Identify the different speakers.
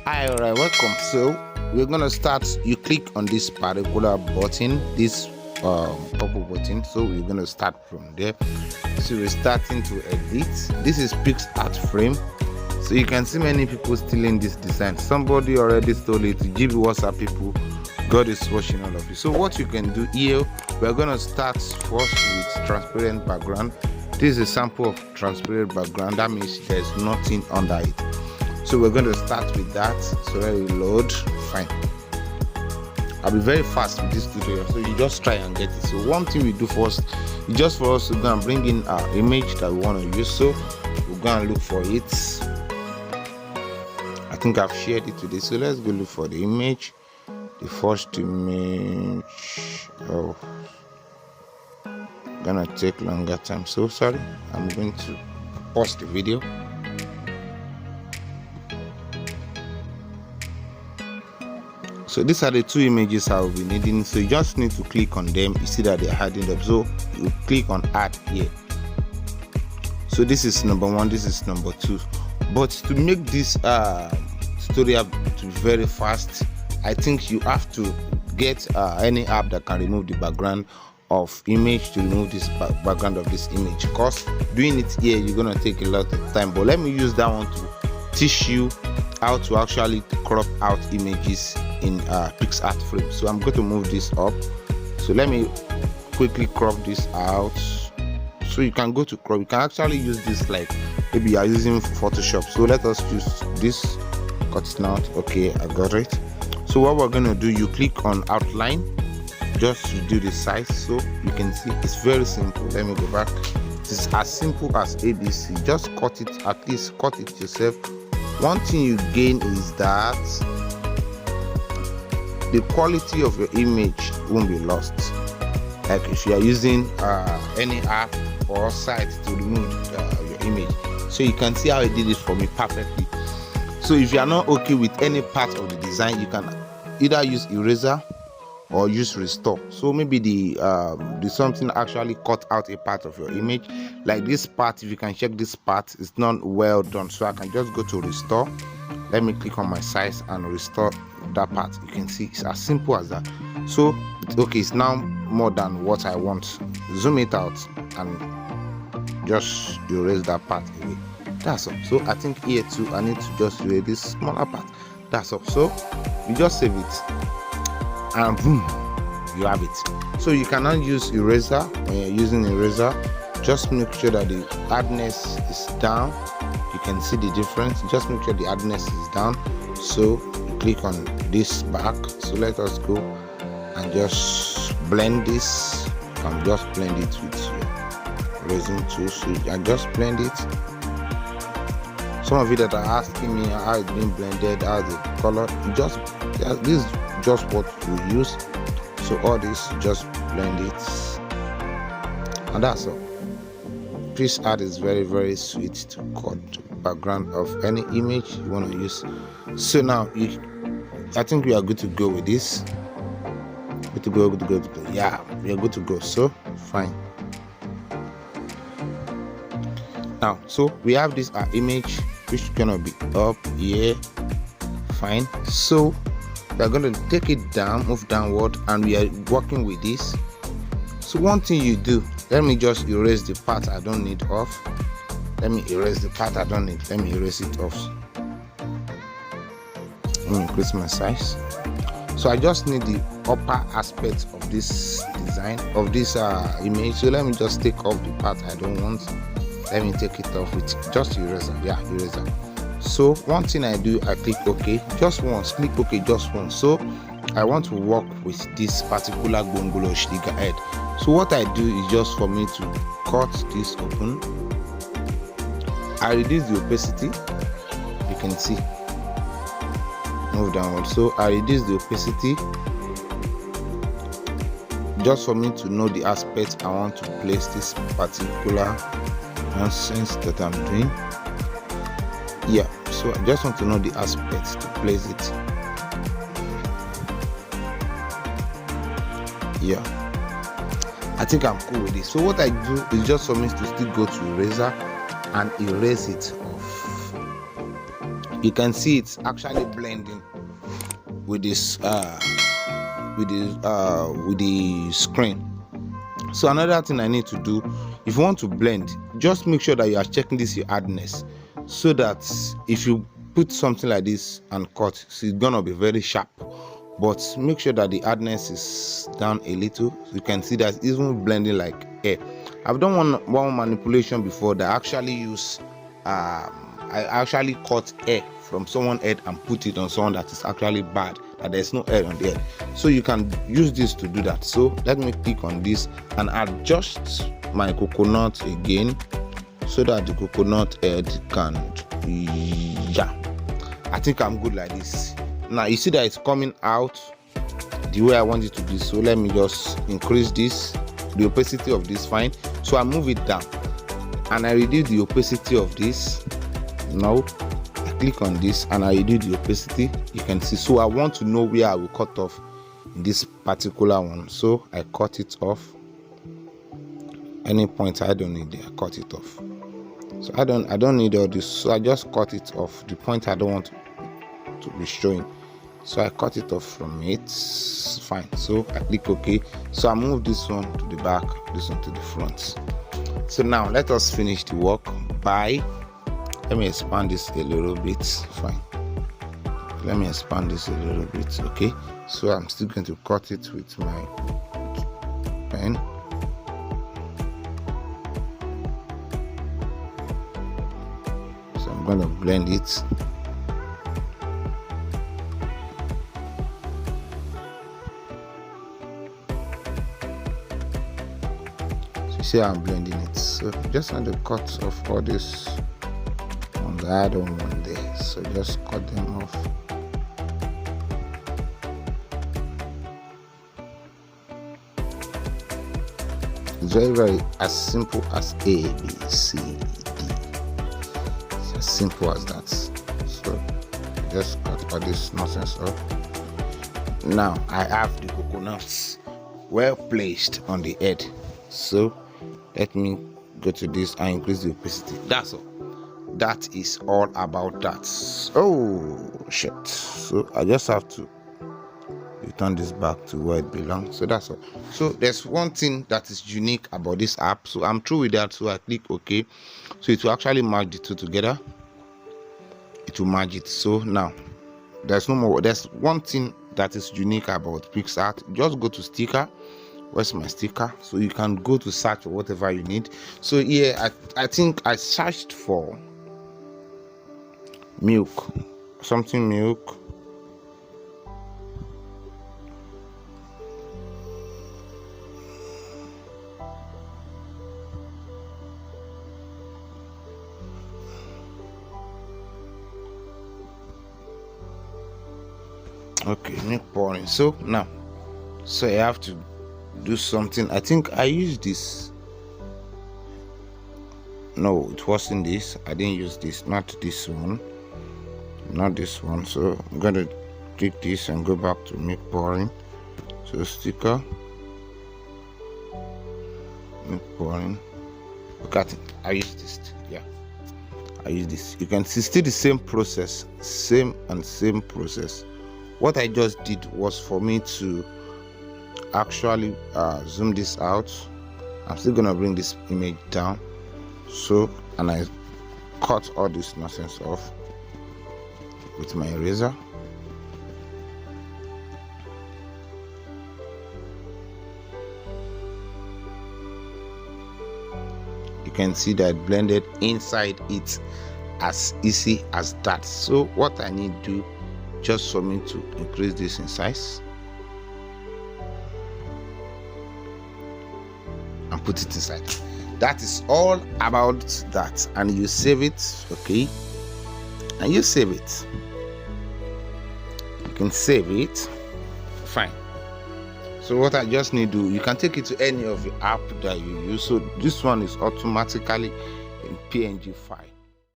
Speaker 1: Hi, alright, welcome. So we're gonna start. You click on this particular button, this purple button. So we're gonna start from there. So we're starting to edit. This is PicArt frame. So you can see many people stealing this design. Somebody already stole it. GB WhatsApp people. God is watching all of you. So what you can do here, we're gonna start first with transparent background. This is a sample of transparent background. That means there's nothing under it. So we're going to start with that. So let it load. Fine. I'll be very fast with this tutorial, so you just try and get it. So one thing we do first is just for us to go and bring in our image that we want to use. So we'll go and look for it. I think I've shared it today, so let's go look for the image. The first image. Oh, gonna take longer time, so sorry. I'm going to pause the video. So these are the two images I will be needing. So you just need to click on them. You see that they're adding up. So you click on add here. So this is number one, this is number two. But to make this tutorial to be very fast, I think you have to get any app that can remove the background of image to remove this background of this image, because doing it here you're gonna take a lot of time. But let me use that one to teach you how to actually crop out images in PicArt frame. So I'm going to move this up. So let me quickly crop this out. So you can go to crop. You can actually use this like maybe you are using Photoshop. So let us use this. Cut it out. Okay, I got it. So what we're gonna do, you click on outline, just to do the size. So you can see it's very simple. Let me go back. It's as simple as ABC. Just cut it. At least cut it yourself. One thing you gain is that the quality of your image won't be lost. Like if you are using any app or site to remove your image. So you can see how I did it for me perfectly. So if you are not okay with any part of the design, you can either use eraser or use restore. So maybe the something actually cut out a part of your image, like this part. If you can check this part, it's not well done. So I can just go to restore. Let me click on my size and restore that part. You can see it's as simple as that. So okay, it's now more than what I want. Zoom it out and just erase that part away. That's all. So I think here too I need to just erase this smaller part. That's all. So you just save it and boom, you have it. So you cannot use eraser. When you're using eraser, just make sure that the hardness is down. You can see the difference. Just make sure the hardness is down. So you click on this back. So let us go and just blend this. You can just blend it with your resin tool. So you can just blend it. Some of you that are asking me how it's been blended, how the color, this is just what we use. So all this, just blend it, and that's all. PicArt is very sweet to cut the background of any image you want to use. So now I think we are good to go with this. Good to go. Yeah, we are good to go. So fine. Now, so we have this image which is gonna be up here. Fine. So we are going to take it down, move downward, and we are working with this. So one thing you do, let me just erase the part I don't need off. Let me erase the part I don't need. Let me erase it off. Let me increase my size. So I just need the upper aspect of this design, of this image. So let me just take off the part I don't want. Let me take it off with just eraser. Yeah, eraser. So one thing I do, I click OK just once, click OK just once. So I want to work with this particular Gongolo Shliga head. So what I do is just for me to cut this open. I reduce the opacity. You can see. Move downward. So I reduce the opacity just for me to know the aspect I want to place this particular nonsense that I'm doing. Yeah, so I just want to know the aspects to place it. Yeah, I think I'm cool with this. So what I do is just for me to still go to eraser and erase it off. you can see it's actually blending with this with the screen. So another thing I need to do, if you want to blend, just make sure that you are checking this your hardness, so that if you put something like this and cut, so it's gonna be very sharp, but make sure that the hardness is down a little. You can see that it's even blending like air. I've done one manipulation before that actually use I actually cut hair from someone's head and put it on someone that is actually bad, that there's no hair on the head. So you can use this to do that. So let me click on this and adjust my coconut again, so that the coconut head can, yeah, I think I'm good like this. Now you see that it's coming out the way I want it to be. So let me just increase this, the opacity of this, fine. So I move it down and I reduce the opacity of this. Now I click on this and I reduce the opacity. You can see, so I want to know where I will cut off in this particular one, so I cut it off. Any point I don't need there, I cut it off. So I don't need all this, so I just cut it off the point I don't want to be showing. So I cut it off from it, fine. So I click OK. So I move this one to the back, this one to the front. So now let us finish the work by, let me expand this a little bit, fine. Let me expand this a little bit, okay. So I'm still going to cut it with my pen. So I'm going to blend it. So you see I'm blending it. So just want to cut off all this on the other one there. So just cut them off. It's very as simple as A, B, C, D. It's as simple as that. So just cut all this nonsense off. Now I have the coconuts well placed on the head. So let me go to this and increase the opacity. That's all. That is all about that. Oh shit. So I just have to return this back to where it belongs. So that's all. So there's one thing that is unique about this app. So I'm through with that. So I click OK. So it will actually merge the two together. It will merge it. So now there's no more. There's one thing that is unique about PicArt. Just go to sticker. Where's my sticker? So you can go to search for whatever you need. So yeah, I think I searched for milk, something milk. Okay, milk pouring. So now, so I have to do something. I think I used this. No, it wasn't this. I didn't use this. Not this one. Not this one. So I'm going to click this and go back to milk pouring. So sticker, milk pouring. Look at it. I used this. Yeah, I use this. You can see still the same process, same process. What I just did was for me to actually zoom this out. I'm still gonna bring this image down. So, and I cut all this nonsense off with my eraser. You can see that blended inside it as easy as that. So what I need to do, just for me to increase this in size and put it inside. That is all about that. And you save it, okay, and you save it. You can save it, fine. So what I just need to do, you can take it to any of the app that you use. So this one is automatically in PNG file.